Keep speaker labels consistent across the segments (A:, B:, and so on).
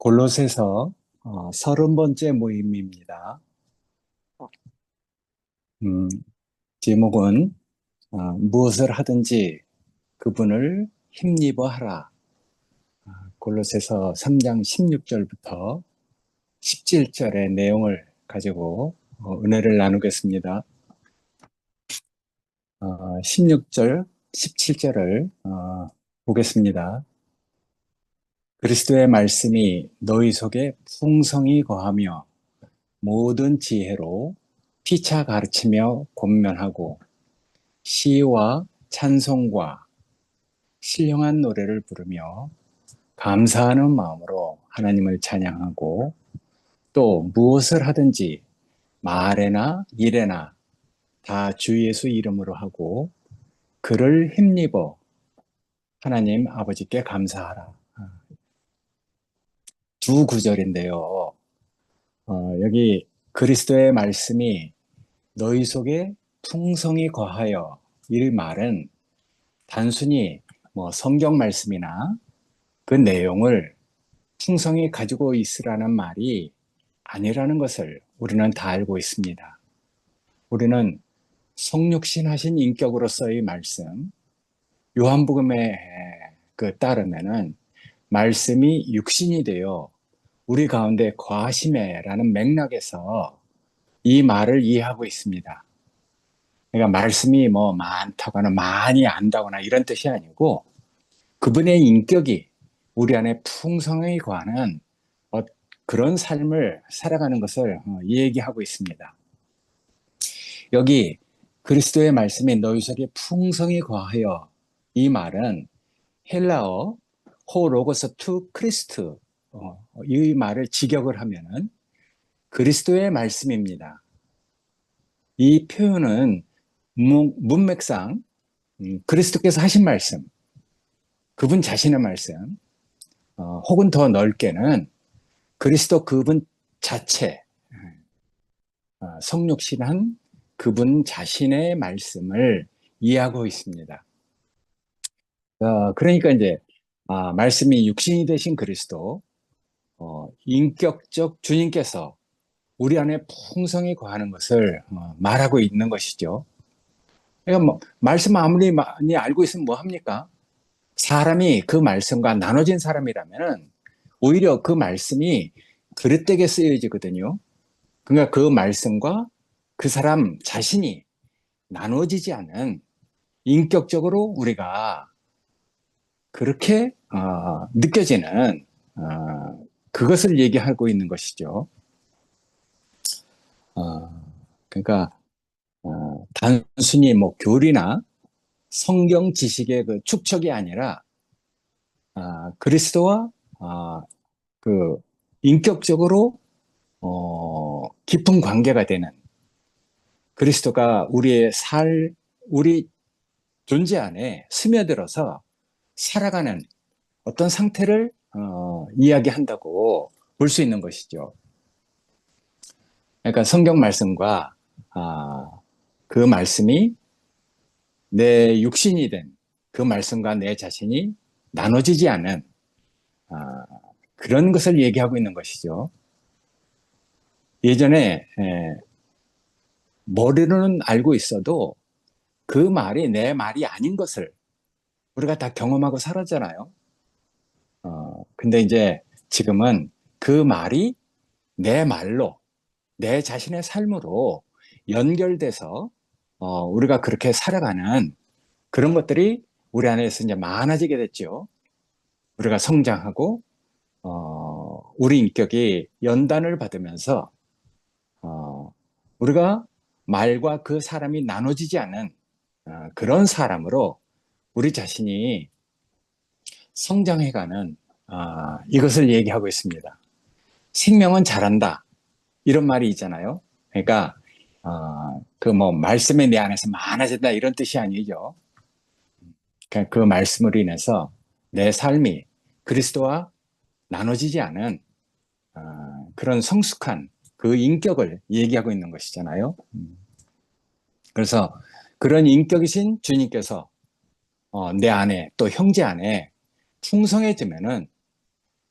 A: 골로새서 30번째 모임입니다. 음, 제목은 무엇을 하든지 그분을 힘입어 하라. 골로새서 3장 16절부터 17절의 내용을 가지고 은혜를 나누겠습니다. 16절, 17절을 보겠습니다. 그리스도의 말씀이 너희 속에 풍성히 거하며 모든 지혜로 피차 가르치며 권면하고 시와 찬송과 신령한 노래를 부르며 감사하는 마음으로 하나님을 찬양하고 또 무엇을 하든지 말에나 일에나 다 주 예수 이름으로 하고 그를 힘입어 하나님 아버지께 감사하라. 두 구절인데요. 여기 그리스도의 말씀이 너희 속에 풍성히 거하여 이 말은 단순히 성경 말씀이나 그 내용을 풍성히 가지고 있으라는 말이 아니라는 것을 우리는 다 알고 있습니다. 우리는 성육신하신 인격으로서의 말씀, 요한복음에 따르면은 말씀이 육신이 되어 우리 가운데 거하심에라는 맥락에서 이 말을 이해하고 있습니다. 그러니까 말씀이 많다거나 많이 안다거나 이런 뜻이 아니고 그분의 인격이 우리 안에 풍성히 거하는 그런 삶을 살아가는 것을 얘기하고 있습니다. 여기 그리스도의 말씀이 너희 속에 풍성히 거하여 이 말은 헬라어 호 로고스 투 크리스트 이 말을 직역을 하면은 그리스도의 말씀입니다. 이 표현은 문맥상 그리스도께서 하신 말씀, 그분 자신의 말씀, 혹은 더 넓게는 그리스도 그분 자체, 성육신한 그분 자신의 말씀을 이해하고 있습니다. 그러니까 이제 말씀이 육신이 되신 그리스도, 인격적 주님께서 우리 안에 풍성히 거하는 것을 말하고 있는 것이죠. 그러니까 말씀 아무리 많이 알고 있으면 뭐 합니까? 사람이 그 말씀과 나눠진 사람이라면 오히려 그 말씀이 그릇되게 쓰여지거든요. 그러니까 그 말씀과 그 사람 자신이 나눠지지 않은 인격적으로 우리가 그렇게 느껴지는 그것을 얘기하고 있는 것이죠. 그러니까 단순히 교리나 성경 지식의 그 축적이 아니라 그리스도와 그 인격적으로 깊은 관계가 되는 그리스도가 우리 존재 안에 스며들어서 살아가는 어떤 상태를 이야기한다고 볼 수 있는 것이죠. 그러니까 성경 말씀과 그 말씀이 내 육신이 된 그 말씀과 내 자신이 나눠지지 않은 그런 것을 얘기하고 있는 것이죠. 예전에 머리로는 알고 있어도 그 말이 내 말이 아닌 것을 우리가 다 경험하고 살았잖아요. 근데 이제 지금은 그 말이 내 말로, 내 자신의 삶으로 연결돼서 우리가 그렇게 살아가는 그런 것들이 우리 안에서 이제 많아지게 됐죠. 우리가 성장하고 우리 인격이 연단을 받으면서 우리가 말과 그 사람이 나눠지지 않은 그런 사람으로 우리 자신이 성장해가는 이것을 얘기하고 있습니다. 생명은 자란다 이런 말이 있잖아요. 그러니까 말씀이 내 안에서 많아진다 이런 뜻이 아니죠. 그러니까 그 말씀으로 인해서 내 삶이 그리스도와 나눠지지 않은 그런 성숙한 그 인격을 얘기하고 있는 것이잖아요. 그래서 그런 인격이신 주님께서 내 안에 또 형제 안에 풍성해지면은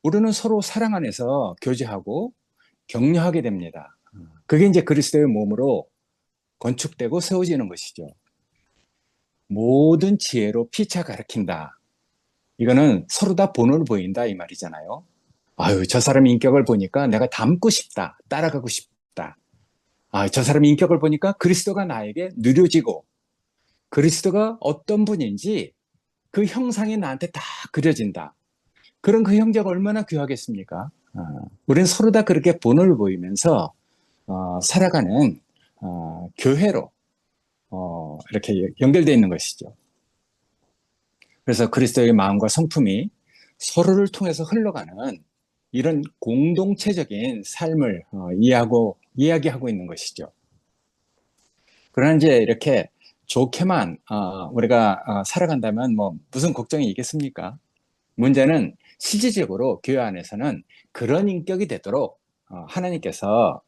A: 우리는 서로 사랑 안에서 교제하고 격려하게 됩니다. 그게 이제 그리스도의 몸으로 건축되고 세워지는 것이죠. 모든 지혜로 피차 가리킨다. 이거는 서로 다 본을 보인다 이 말이잖아요. 아유, 저 사람 인격을 보니까 내가 닮고 싶다. 따라가고 싶다. 아, 저 사람 인격을 보니까 그리스도가 나에게 누려지고 그리스도가 어떤 분인지 그 형상이 나한테 다 그려진다. 그런 그 형제가 얼마나 귀하겠습니까? 우리는 서로 다 그렇게 본을 보이면서 살아가는 교회로 이렇게 연결되어 있는 것이죠. 그래서 그리스도의 마음과 성품이 서로를 통해서 흘러가는 이런 공동체적인 삶을 이야기하고 있는 것이죠. 그러나 이제 이렇게 좋게만 우리가 살아간다면 뭐 무슨 걱정이 있겠습니까? 문제는 실질적으로 교회 안에서는 그런 인격이 되도록 하나님께서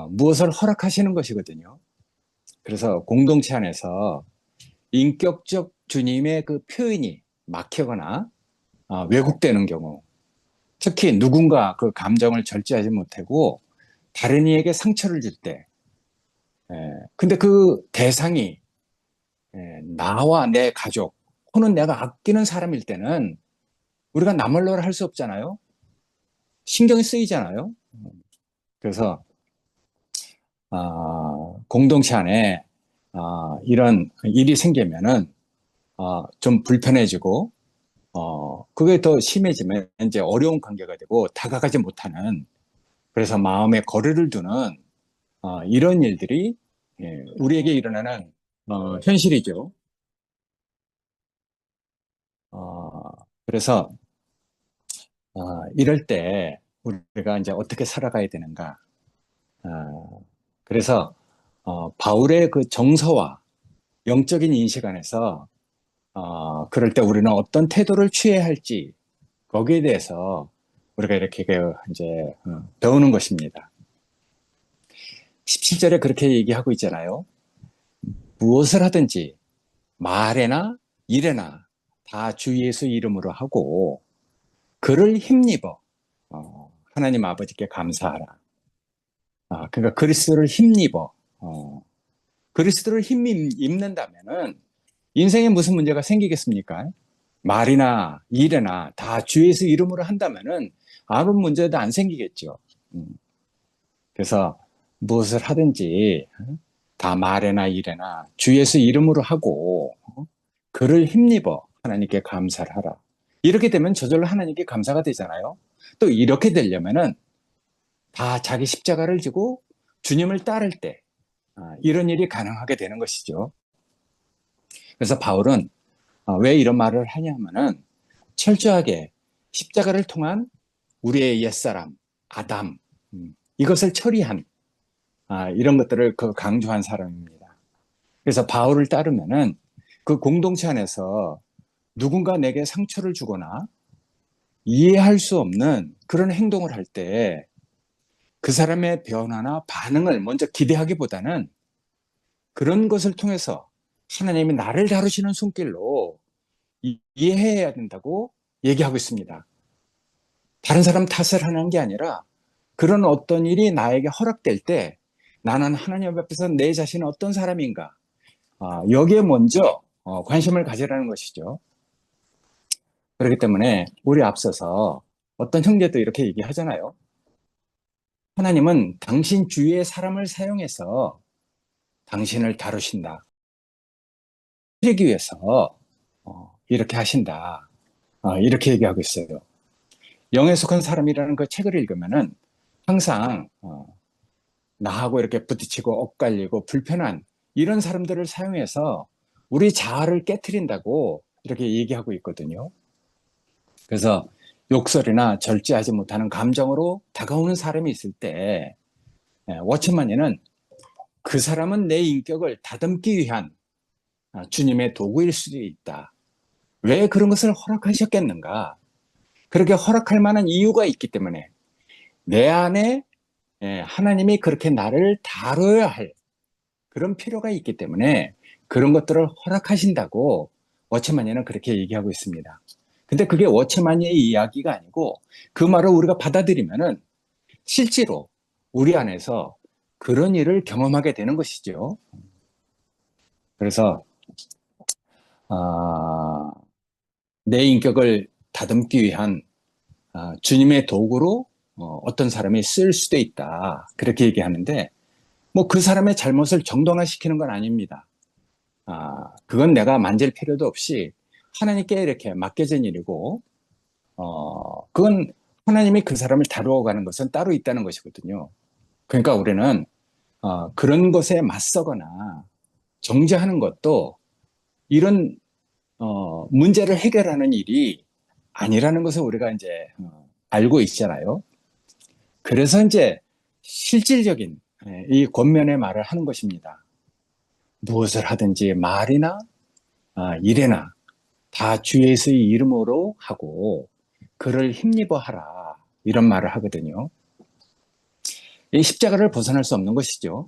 A: 무엇을 허락하시는 것이거든요. 그래서 공동체 안에서 인격적 주님의 그 표현이 막히거나 왜곡되는 경우, 특히 누군가 그 감정을 절제하지 못하고 다른 이에게 상처를 줄 때, 근데 그 대상이 나와 내 가족 혹은 내가 아끼는 사람일 때는 우리가 나몰라라 할 수 없잖아요. 신경이 쓰이잖아요. 그래서 공동체 안에 이런 일이 생기면은 좀 불편해지고 그게 더 심해지면 이제 어려운 관계가 되고 다가가지 못하는, 그래서 마음의 거리를 두는 이런 일들이 우리에게 일어나는 현실이죠. 그래서 이럴 때 우리가 이제 어떻게 살아가야 되는가? 그래서 바울의 그 정서와 영적인 인식 안에서 그럴 때 우리는 어떤 태도를 취해야 할지 거기에 대해서 우리가 이렇게 이제 배우는 것입니다. 17절에 그렇게 얘기하고 있잖아요. 무엇을 하든지 말에나 일에나 다 주 예수 이름으로 하고 그를 힘입어 하나님 아버지께 감사하라. 그러니까 그리스도를 힘입어. 그리스도를 힘입는다면은 인생에 무슨 문제가 생기겠습니까? 말이나 일이나 다 주 예수 이름으로 한다면은 아무 문제도 안 생기겠죠. 음, 그래서 무엇을 하든지 다 말이나 일이나 주 예수 이름으로 하고 그를 힘입어 하나님께 감사를 하라. 이렇게 되면 저절로 하나님께 감사가 되잖아요. 또 이렇게 되려면은 다 자기 십자가를 지고 주님을 따를 때 이런 일이 가능하게 되는 것이죠. 그래서 바울은 왜 이런 말을 하냐면은 철저하게 십자가를 통한 우리의 옛사람, 아담, 이것을 처리한 이런 것들을 강조한 사람입니다. 그래서 바울을 따르면은 그 공동체 안에서 누군가 내게 상처를 주거나 이해할 수 없는 그런 행동을 할 때 그 사람의 변화나 반응을 먼저 기대하기보다는 그런 것을 통해서 하나님이 나를 다루시는 손길로 이해해야 된다고 얘기하고 있습니다. 다른 사람 탓을 하는 게 아니라 그런 어떤 일이 나에게 허락될 때 나는 하나님 앞에서 내 자신은 어떤 사람인가, 여기에 먼저 관심을 가지라는 것이죠. 그렇기 때문에 우리 앞서서 어떤 형제도 이렇게 얘기하잖아요. 하나님은 당신 주위의 사람을 사용해서 당신을 다루신다. 그러기 위해서 이렇게 하신다. 이렇게 얘기하고 있어요. 영에 속한 사람이라는 그 책을 읽으면은 항상 나하고 이렇게 부딪히고 엇갈리고 불편한 이런 사람들을 사용해서 우리 자아를 깨트린다고 이렇게 얘기하고 있거든요. 그래서 욕설이나 절제하지 못하는 감정으로 다가오는 사람이 있을 때 워치만이는 그 사람은 내 인격을 다듬기 위한 주님의 도구일 수도 있다. 왜 그런 것을 허락하셨겠는가? 그렇게 허락할 만한 이유가 있기 때문에 내 안에 하나님이 그렇게 나를 다뤄야 할 그런 필요가 있기 때문에 그런 것들을 허락하신다고 워치만이는 그렇게 얘기하고 있습니다. 근데 그게 워치만의 이야기가 아니고 그 말을 우리가 받아들이면은 실제로 우리 안에서 그런 일을 경험하게 되는 것이죠. 그래서 아, 내 인격을 다듬기 위한 주님의 도구로 어떤 사람이 쓸 수도 있다. 그렇게 얘기하는데 뭐 그 사람의 잘못을 정당화시키는 건 아닙니다. 그건 내가 만질 필요도 없이 하나님께 이렇게 맡겨진 일이고 그건 하나님이 그 사람을 다루어가는 것은 따로 있다는 것이거든요. 그러니까 우리는 그런 것에 맞서거나 정죄하는 것도 이런 문제를 해결하는 일이 아니라는 것을 우리가 이제 알고 있잖아요. 그래서 이제 실질적인 이 권면의 말을 하는 것입니다. 무엇을 하든지 말이나 일이나 다 주 예수의 이름으로 하고 그를 힘입어 하라 이런 말을 하거든요. 이 십자가를 벗어날 수 없는 것이죠.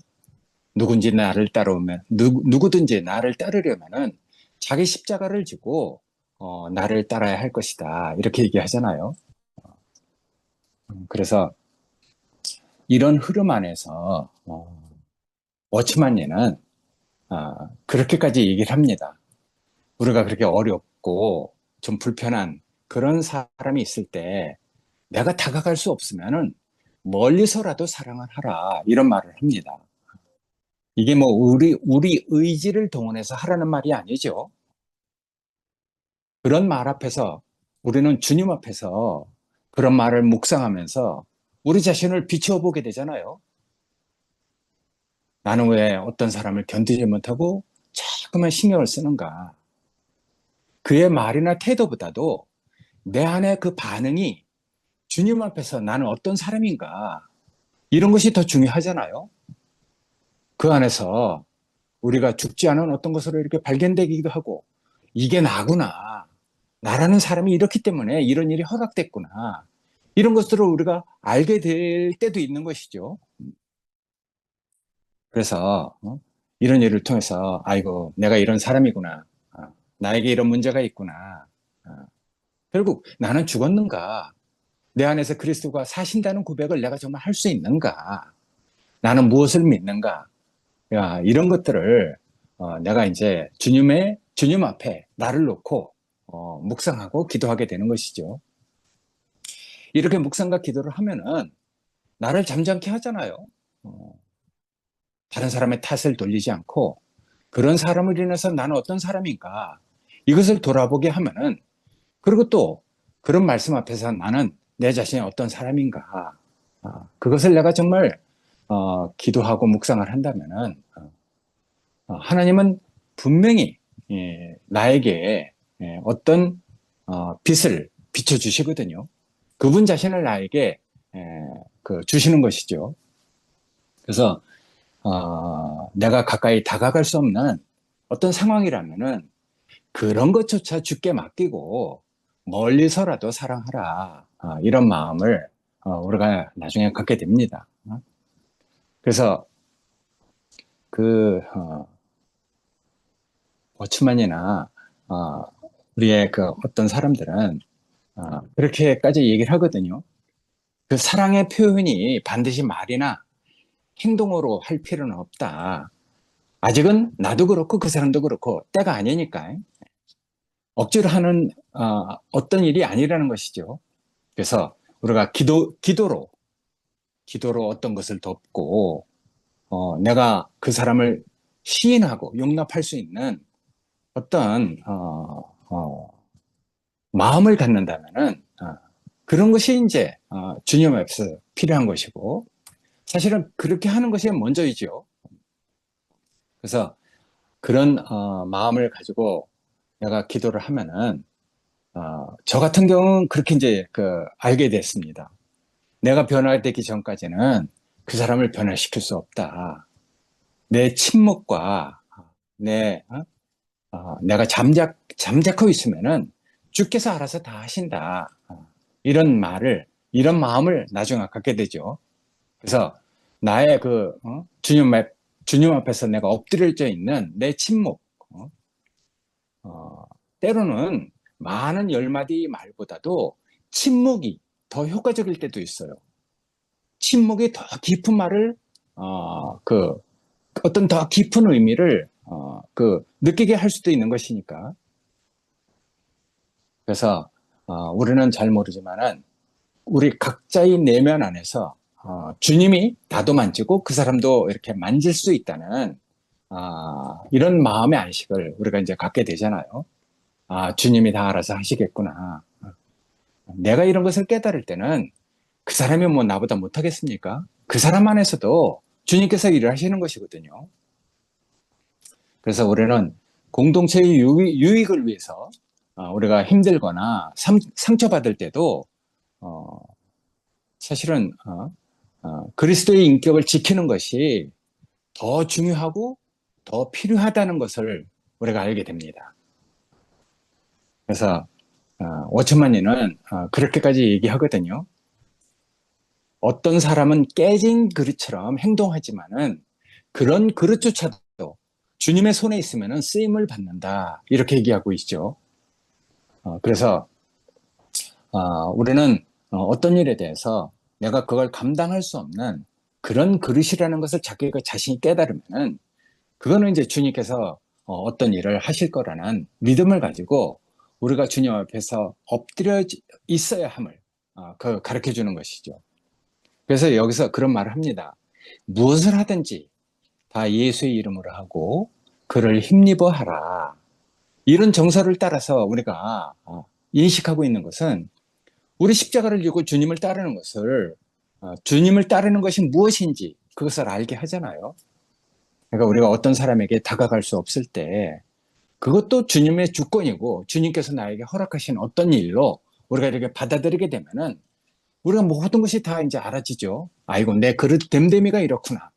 A: 누군지 나를 따라오면 누구든지 나를 따르려면은 자기 십자가를 지고 나를 따라야 할 것이다 이렇게 얘기하잖아요. 그래서 이런 흐름 안에서 워치만니는 그렇게까지 얘기를 합니다. 우리가 그렇게 어렵고 좀 불편한 그런 사람이 있을 때 내가 다가갈 수 없으면은 멀리서라도 사랑을 하라 이런 말을 합니다. 이게 뭐 우리 의지를 동원해서 하라는 말이 아니죠. 그런 말 앞에서 우리는 주님 앞에서 그런 말을 묵상하면서 우리 자신을 비추어 보게 되잖아요. 나는 왜 어떤 사람을 견디지 못하고 자꾸만 신경을 쓰는가? 그의 말이나 태도보다도 내 안에 그 반응이 주님 앞에서 나는 어떤 사람인가? 이런 것이 더 중요하잖아요. 그 안에서 우리가 죽지 않은 어떤 것으로 이렇게 발견되기도 하고, 이게 나구나. 나라는 사람이 이렇기 때문에 이런 일이 허락됐구나. 이런 것들을 우리가 알게 될 때도 있는 것이죠. 그래서 이런 일을 통해서 아이고 내가 이런 사람이구나. 나에게 이런 문제가 있구나. 결국 나는 죽었는가? 내 안에서 그리스도가 사신다는 고백을 내가 정말 할 수 있는가? 나는 무엇을 믿는가? 이런 것들을 내가 이제 주님 앞에 나를 놓고 묵상하고 기도하게 되는 것이죠. 이렇게 묵상과 기도를 하면은 나를 잠잠케 하잖아요. 어, 다른 사람의 탓을 돌리지 않고 그런 사람을 인해서 나는 어떤 사람인가 이것을 돌아보게 하면은 그리고 또 그런 말씀 앞에서 나는 내 자신이 어떤 사람인가 그것을 내가 정말 기도하고 묵상을 한다면은 하나님은 분명히 나에게 어떤 빛을 비춰주시거든요. 그분 자신을 나에게 주시는 것이죠. 그래서 내가 가까이 다가갈 수 없는 어떤 상황이라면은 그런 것조차 주께 맡기고 멀리서라도 사랑하라 이런 마음을 우리가 나중에 갖게 됩니다. 그래서 그 워치만이나 우리의 그 어떤 사람들은 그렇게까지 얘기를 하거든요. 그 사랑의 표현이 반드시 말이나 행동으로 할 필요는 없다. 아직은 나도 그렇고 그 사람도 그렇고 때가 아니니까 억지로 하는 어떤 일이 아니라는 것이죠. 그래서 우리가 기도로 어떤 것을 덮고 내가 그 사람을 시인하고 용납할 수 있는 어떤 마음을 갖는다면은 그런 것이 이제 주님 앞에서 필요한 것이고 사실은 그렇게 하는 것이 먼저이죠. 그래서 그런 마음을 가지고 내가 기도를 하면은 저 같은 경우는 그렇게 이제 알게 됐습니다. 내가 변화되기 전까지는 그 사람을 변화시킬 수 없다. 내 침묵과 내가 잠자코 있으면은 주께서 알아서 다 하신다. 이런 마음을 나중에 갖게 되죠. 그래서 나의 주님 앞에서 내가 엎드려져 있는 내 침묵, 어, 때로는 많은 열 마디 말보다도 침묵이 더 효과적일 때도 있어요. 침묵이 더 깊은 말을 어떤 더 깊은 의미를 느끼게 할 수도 있는 것이니까. 그래서 우리는 잘 모르지만은 우리 각자의 내면 안에서 주님이 나도 만지고 그 사람도 이렇게 만질 수 있다는 이런 마음의 안식을 우리가 이제 갖게 되잖아요. 주님이 다 알아서 하시겠구나. 내가 이런 것을 깨달을 때는 그 사람이 뭐 나보다 못하겠습니까? 그 사람 안에서도 주님께서 일을 하시는 것이거든요. 그래서 우리는 공동체의 유익을 위해서 우리가 힘들거나 상처받을 때도 사실은 그리스도의 인격을 지키는 것이 더 중요하고 더 필요하다는 것을 우리가 알게 됩니다. 그래서 워처만니는 그렇게까지 얘기하거든요. 어떤 사람은 깨진 그릇처럼 행동하지만은 그런 그릇조차도 주님의 손에 있으면 쓰임을 받는다. 이렇게 얘기하고 있죠. 그래서 우리는 어떤 일에 대해서 내가 그걸 감당할 수 없는 그런 그릇이라는 것을 자기가 자신이 깨달으면은 그거는 이제 주님께서 어떤 일을 하실 거라는 믿음을 가지고 우리가 주님 앞에서 엎드려 있어야 함을 가르쳐 주는 것이죠. 그래서 여기서 그런 말을 합니다. 무엇을 하든지 다 예수의 이름으로 하고 그를 힘입어 하라. 이런 정서를 따라서 우리가 인식하고 있는 것은 우리 십자가를 지고 주님을 따르는 것을 주님을 따르는 것이 무엇인지 그것을 알게 하잖아요. 그러니까 우리가 어떤 사람에게 다가갈 수 없을 때 그것도 주님의 주권이고 주님께서 나에게 허락하신 어떤 일로 우리가 이렇게 받아들이게 되면은 우리가 모든 것이 다 이제 알아지죠. 아이고, 내 그릇 됨됨이가 이렇구나.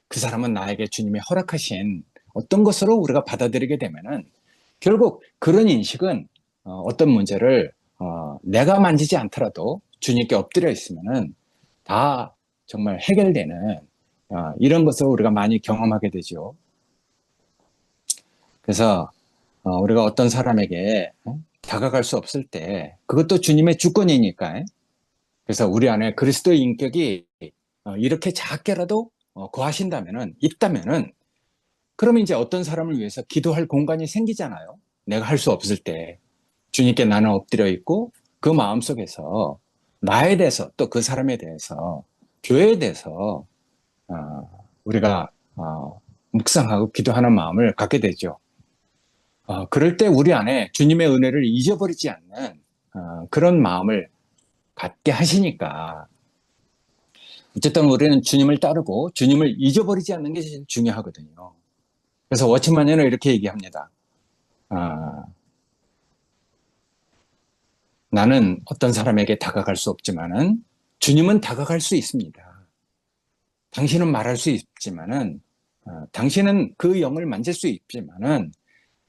A: 그 사람은 나에게 주님이 허락하신 어떤 것으로 우리가 받아들이게 되면은 결국 그런 인식은 어떤 문제를 내가 만지지 않더라도 주님께 엎드려 있으면은 다 정말 해결되는 이런 것을 우리가 많이 경험하게 되죠. 그래서 우리가 어떤 사람에게 다가갈 수 없을 때 그것도 주님의 주권이니까 그래서 우리 안에 그리스도의 인격이 이렇게 작게라도 거하신다면은 있다면은 그러면 이제 어떤 사람을 위해서 기도할 공간이 생기잖아요. 내가 할 수 없을 때 주님께 나는 엎드려 있고 그 마음속에서 나에 대해서 또 그 사람에 대해서 교회에 대해서 우리가 묵상하고 기도하는 마음을 갖게 되죠. 그럴 때 우리 안에 주님의 은혜를 잊어버리지 않는 그런 마음을 갖게 하시니까 어쨌든 우리는 주님을 따르고 주님을 잊어버리지 않는 게 제일 중요하거든요. 그래서 워치만에는 이렇게 얘기합니다. 나는 어떤 사람에게 다가갈 수 없지만은 주님은 다가갈 수 있습니다. 당신은 말할 수 있지만은 당신은 그 영을 만질 수 있지만은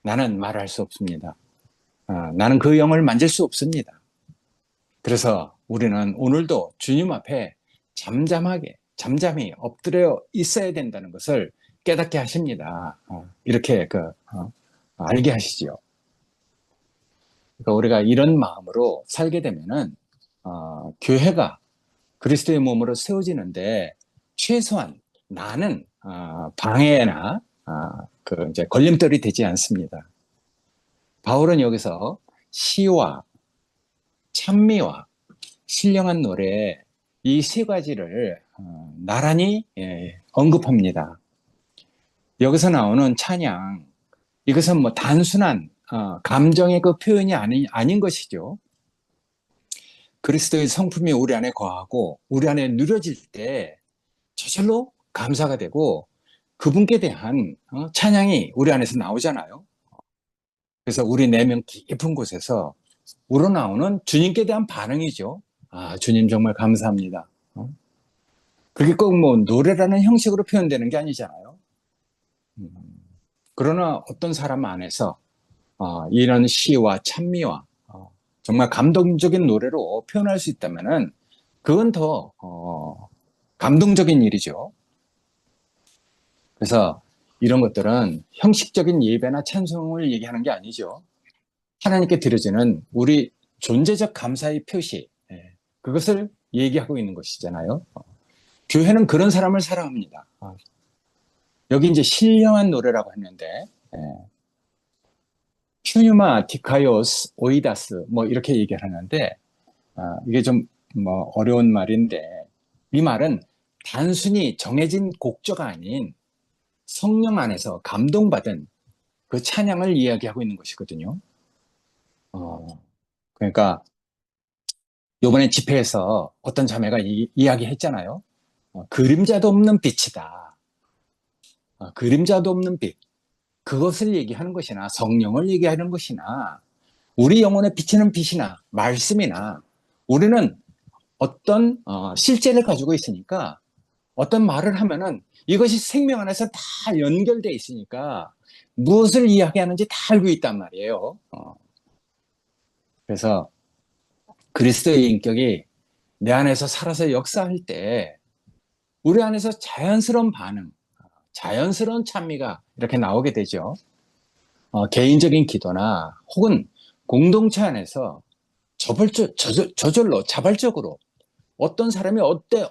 A: 나는 말할 수 없습니다. 나는 그 영을 만질 수 없습니다. 그래서 우리는 오늘도 주님 앞에 잠잠히 엎드려 있어야 된다는 것을 깨닫게 하십니다. 이렇게 알게 하시죠. 그러니까 우리가 이런 마음으로 살게 되면은 교회가 그리스도의 몸으로 세워지는데 최소한 나는 방해나 이제 걸림돌이 되지 않습니다. 바울은 여기서 시와 찬미와 신령한 노래 이 세 가지를 나란히 언급합니다. 여기서 나오는 찬양 이것은 뭐 단순한 감정의 그 표현이 아닌 것이죠. 그리스도의 성품이 우리 안에 거하고 우리 안에 누려질 때 저절로 감사가 되고 그분께 대한 찬양이 우리 안에서 나오잖아요. 그래서 우리 내면 깊은 곳에서 우러나오는 주님께 대한 반응이죠. 주님 정말 감사합니다. 그게 꼭 뭐 노래라는 형식으로 표현되는 게 아니잖아요. 그러나 어떤 사람 안에서 이런 시와 찬미와 정말 감동적인 노래로 표현할 수 있다면은 그건 더 감동적인 일이죠. 그래서 이런 것들은 형식적인 예배나 찬송을 얘기하는 게 아니죠. 하나님께 드려지는 우리 존재적 감사의 표시, 그것을 얘기하고 있는 것이잖아요. 교회는 그런 사람을 사랑합니다. 여기 이제 신령한 노래라고 했는데, 퓨뉴마 디카이오스 오이다스 뭐 이렇게 얘기를 하는데, 이게 좀 뭐 어려운 말인데, 이 말은 단순히 정해진 곡조가 아닌 성령 안에서 감동받은 그 찬양을 이야기하고 있는 것이거든요. 그러니까 요번에 집회에서 어떤 자매가 이야기했잖아요. 그림자도 없는 빛이다. 그림자도 없는 빛. 그것을 얘기하는 것이나 성령을 얘기하는 것이나 우리 영혼에 비치는 빛이나 말씀이나 우리는 어떤 실제를 가지고 있으니까 어떤 말을 하면은 이것이 생명 안에서 다 연결되어 있으니까 무엇을 이야기하는지 다 알고 있단 말이에요. 그래서 그리스도의 인격이 내 안에서 살아서 역사할 때 우리 안에서 자연스러운 반응, 자연스러운 찬미가 이렇게 나오게 되죠. 개인적인 기도나 혹은 공동체 안에서 저절로 자발적으로 어떤 사람이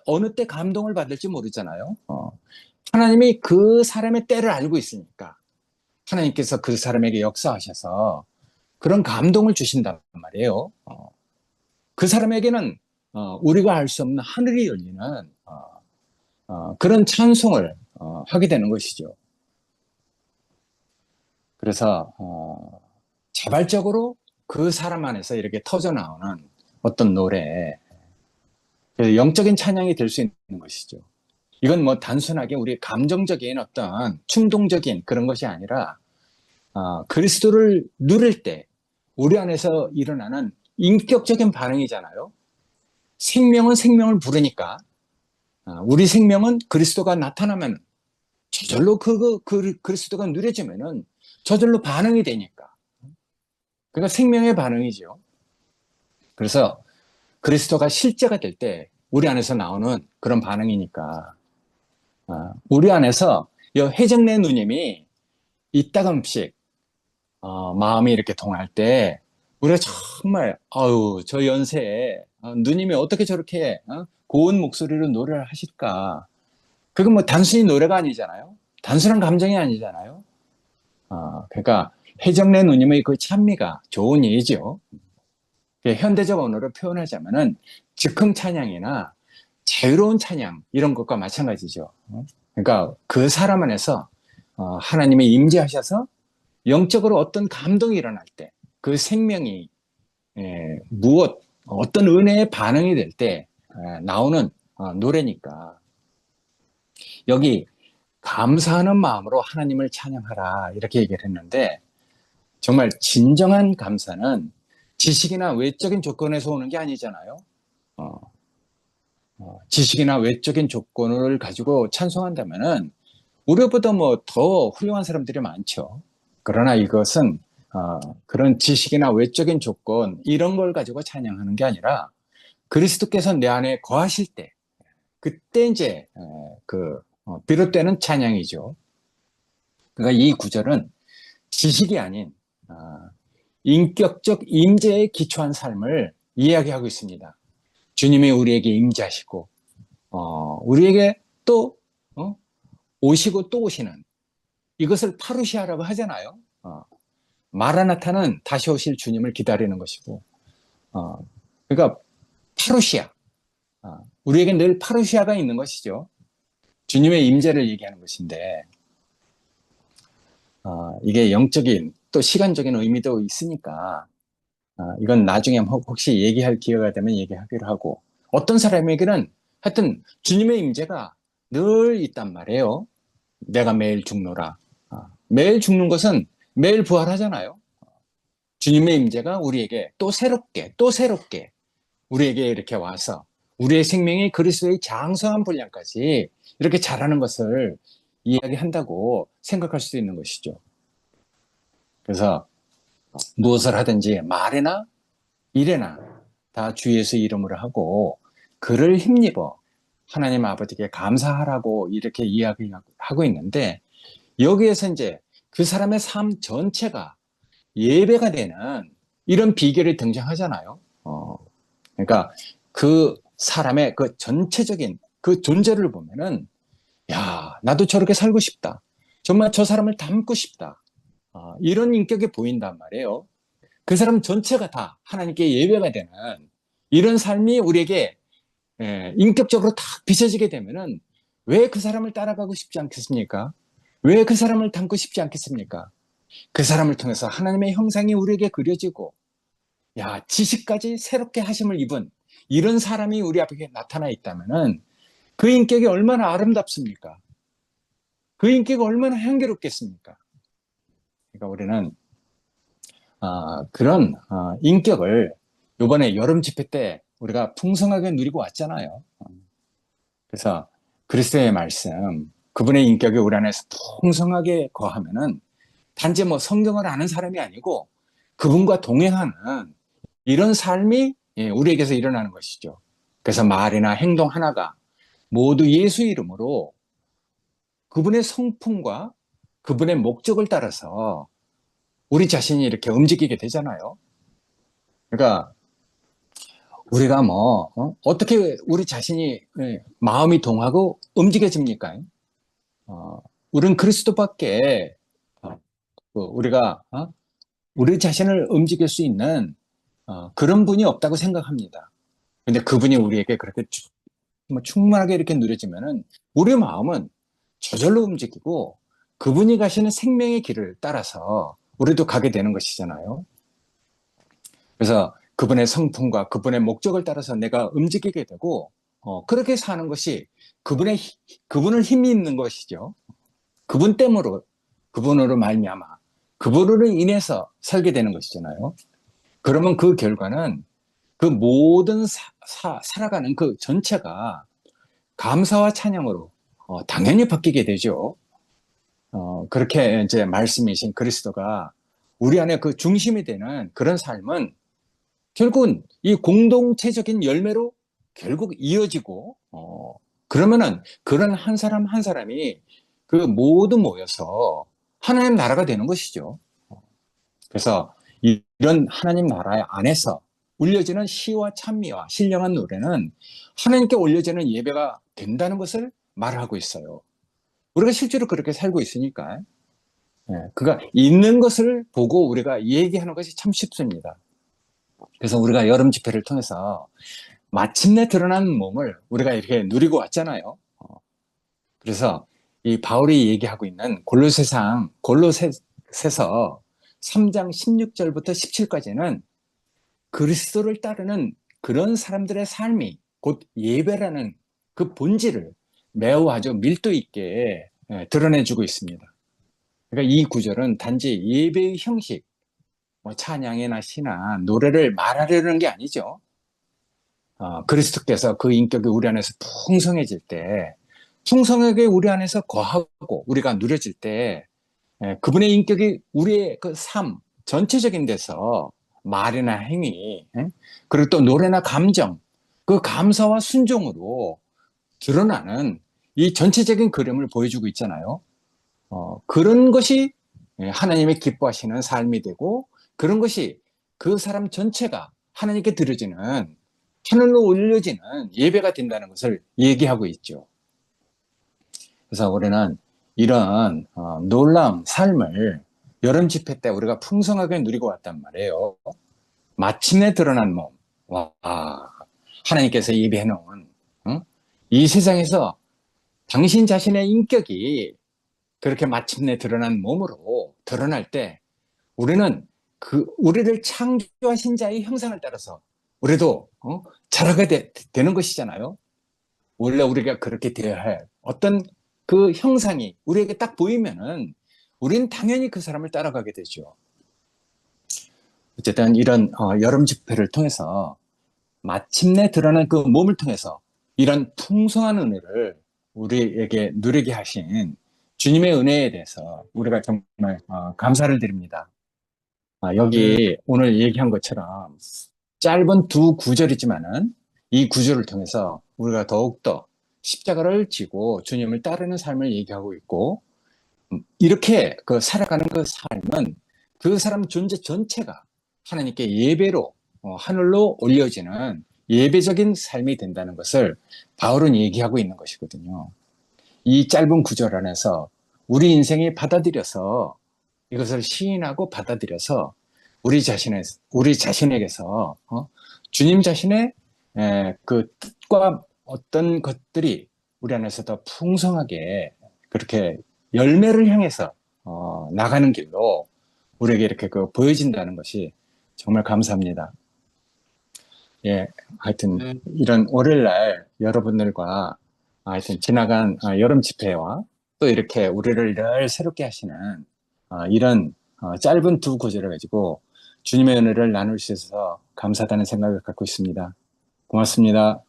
A: 어느 때 감동을 받을지 모르잖아요. 하나님이 그 사람의 때를 알고 있으니까 하나님께서 그 사람에게 역사하셔서 그런 감동을 주신단 말이에요. 그 사람에게는 우리가 알 수 없는 하늘이 열리는 그런 찬송을 하게 되는 것이죠. 그래서 자발적으로 그 사람 안에서 이렇게 터져 나오는 어떤 노래, 영적인 찬양이 될 수 있는 것이죠. 이건 뭐 단순하게 우리 감정적인 어떤 충동적인 그런 것이 아니라 그리스도를 누릴 때 우리 안에서 일어나는 인격적인 반응이잖아요. 생명은 생명을 부르니까 우리 생명은 그리스도가 나타나면 저절로 그리스도가 누려지면은 저절로 반응이 되니까. 그러니까 생명의 반응이죠. 그래서 그리스도가 실제가 될 때 우리 안에서 나오는 그런 반응이니까 우리 안에서 이 해적내 누님이 이따금씩 마음이 이렇게 동할 때 우리가 정말 아유 저 연세에 누님이 어떻게 저렇게 고운 목소리로 노래를 하실까. 그건 뭐 단순히 노래가 아니잖아요. 단순한 감정이 아니잖아요. 그러니까 해적내 누님의 그 찬미가 좋은 예죠. 현대적 언어로 표현하자면은 즉흥 찬양이나 자유로운 찬양 이런 것과 마찬가지죠. 그러니까 그 사람 안에서 하나님이 임재하셔서 영적으로 어떤 감동이 일어날 때 그 생명이 어떤 은혜의 반응이 될 때 나오는 노래니까 여기 감사하는 마음으로 하나님을 찬양하라 이렇게 얘기를 했는데 정말 진정한 감사는 지식이나 외적인 조건에서 오는 게 아니잖아요. 지식이나 외적인 조건을 가지고 찬송한다면은 우리보다 뭐 더 훌륭한 사람들이 많죠. 그러나 이것은 그런 지식이나 외적인 조건 이런 걸 가지고 찬양하는 게 아니라 그리스도께서 내 안에 거하실 때 그때 이제 비롯되는 찬양이죠. 그러니까 이 구절은 지식이 아닌 인격적 임재에 기초한 삶을 이야기하고 있습니다. 주님이 우리에게 임재하시고 우리에게 또 오시고 또 오시는 이것을 파루시아라고 하잖아요. 마라나타는 다시 오실 주님을 기다리는 것이고 그러니까 파루시아 우리에게 늘 파루시아가 있는 것이죠. 주님의 임재를 얘기하는 것인데 이게 영적인 또 시간적인 의미도 있으니까 이건 나중에 혹시 얘기할 기회가 되면 얘기하기로 하고 어떤 사람에게는 하여튼 주님의 임재가 늘 있단 말이에요. 내가 매일 죽노라. 매일 죽는 것은 매일 부활하잖아요. 주님의 임재가 우리에게 또 새롭게 우리에게 이렇게 와서 우리의 생명이 그리스도의 장성한 분량까지 이렇게 자라는 것을 이야기한다고 생각할 수 있는 것이죠. 그래서 무엇을 하든지 말이나 일에나 다 주 예수 이름으로 하고 그를 힘입어 하나님 아버지께 감사하라고 이렇게 이야기하고 있는데 여기에서 이제 그 사람의 삶 전체가 예배가 되는 이런 비결이 등장하잖아요. 그러니까 그 사람의 그 전체적인 그 존재를 보면은, 야, 나도 저렇게 살고 싶다. 정말 저 사람을 닮고 싶다. 이런 인격이 보인단 말이에요. 그 사람 전체가 다 하나님께 예배가 되는 이런 삶이 우리에게 인격적으로 딱 비춰지게 되면은 왜 그 사람을 따라가고 싶지 않겠습니까? 왜 그 사람을 닮고 싶지 않겠습니까? 그 사람을 통해서 하나님의 형상이 우리에게 그려지고, 야, 지식까지 새롭게 하심을 입은 이런 사람이 우리 앞에 나타나 있다면은 그 인격이 얼마나 아름답습니까? 그 인격이 얼마나 향기롭겠습니까? 그러니까 우리는 그런 인격을 이번에 여름 집회 때 우리가 풍성하게 누리고 왔잖아요. 그래서 그리스도의 말씀, 그분의 인격이 우리 안에서 풍성하게 거하면은 단지 뭐 성경을 아는 사람이 아니고 그분과 동행하는 이런 삶이 우리에게서 일어나는 것이죠. 그래서 말이나 행동 하나가 모두 예수 이름으로 그분의 성품과 그분의 목적을 따라서 우리 자신이 이렇게 움직이게 되잖아요. 그러니까 우리가 뭐 떻게 우리 자신이 마음이 동하고 움직여집니까? 우리는 그리스도밖에 우리가 우리 자신을 움직일 수 있는 그런 분이 없다고 생각합니다. 근데 그분이 우리에게 그렇게 뭐 충만하게 이렇게 누려지면은 우리 마음은 저절로 움직이고 그분이 가시는 생명의 길을 따라서 우리도 가게 되는 것이잖아요. 그래서 그분의 성품과 그분의 목적을 따라서 내가 움직이게 되고 그렇게 사는 것이 그분을 힘이 있는 것이죠. 그분 때문에 그분으로 말미암아 그분으로 인해서 살게 되는 것이잖아요. 그러면 그 결과는 그 모든 살아가는 그 전체가 감사와 찬양으로 당연히 바뀌게 되죠. 그렇게 이제 말씀이신 그리스도가 우리 안에 그 중심이 되는 그런 삶은 결국은 이 공동체적인 열매로 결국 이어지고, 그러면은 그런 한 사람 한 사람이 그 모두 모여서 하나님 나라가 되는 것이죠. 그래서 이런 하나님 나라 안에서 울려지는 시와 찬미와 신령한 노래는 하나님께 올려지는 예배가 된다는 것을 말하고 있어요. 우리가 실제로 그렇게 살고 있으니까, 그가 있는 것을 보고 우리가 얘기하는 것이 참 쉽습니다. 그래서 우리가 여름 집회를 통해서 마침내 드러난 몸을 우리가 이렇게 누리고 왔잖아요. 그래서 이 바울이 얘기하고 있는 골로새서 3장 16절부터 17까지는 그리스도를 따르는 그런 사람들의 삶이 곧 예배라는 그 본질을 매우 아주 밀도 있게 드러내주고 있습니다. 그러니까 이 구절은 단지 예배의 형식, 뭐 찬양이나 시나 노래를 말하려는 게 아니죠. 그리스도께서 그 인격이 우리 안에서 풍성해질 때, 풍성하게 우리 안에서 거하고 우리가 누려질 때, 그분의 인격이 우리의 그 삶 전체적인 데서 말이나 행위, 그리고 또 노래나 감정, 그 감사와 순종으로 드러나는 이 전체적인 그림을 보여주고 있잖아요. 그런 것이 하나님의 기뻐하시는 삶이 되고, 그런 것이 그 사람 전체가 하나님께 드려지는 하늘로 올려지는 예배가 된다는 것을 얘기하고 있죠. 그래서 우리는 이런 놀라운 삶을 여름 집회 때 우리가 풍성하게 누리고 왔단 말이에요. 마침내 드러난 몸, 와, 하나님께서 예배해 놓은 이 세상에서 당신 자신의 인격이 그렇게 마침내 드러난 몸으로 드러날 때 우리는 우리를 창조하신 자의 형상을 따라서 우리도 자라게 되는 것이잖아요. 원래 우리가 그렇게 되어야 할 어떤 그 형상이 우리에게 딱 보이면은 우리는 당연히 그 사람을 따라가게 되죠. 어쨌든 이런 여름 집회를 통해서 마침내 드러난 그 몸을 통해서 이런 풍성한 은혜를 우리에게 누리게 하신 주님의 은혜에 대해서 우리가 정말 감사를 드립니다. 여기 오늘 얘기한 것처럼 짧은 두 구절이지만은 이 구절을 통해서 우리가 더욱더 십자가를 지고 주님을 따르는 삶을 얘기하고 있고, 이렇게 살아가는 그 삶은 그 사람 존재 전체가 하나님께 예배로 하늘로 올려지는 예배적인 삶이 된다는 것을 바울은 얘기하고 있는 것이거든요. 이 짧은 구절 안에서 우리 인생이 받아들여서 이것을 시인하고 받아들여서 우리 자신에게서 주님 자신의 그 뜻과 어떤 것들이 우리 안에서 더 풍성하게 그렇게 열매를 향해서 나가는 길로 우리에게 이렇게 보여진다는 것이 정말 감사합니다. 예, 하여튼 이런 월요일날 여러분들과 하여튼 지나간 여름 집회와 또 이렇게 우리를 늘 새롭게 하시는 이런 짧은 두 구절을 가지고 주님의 은혜를 나눌 수 있어서 감사하다는 생각을 갖고 있습니다. 고맙습니다.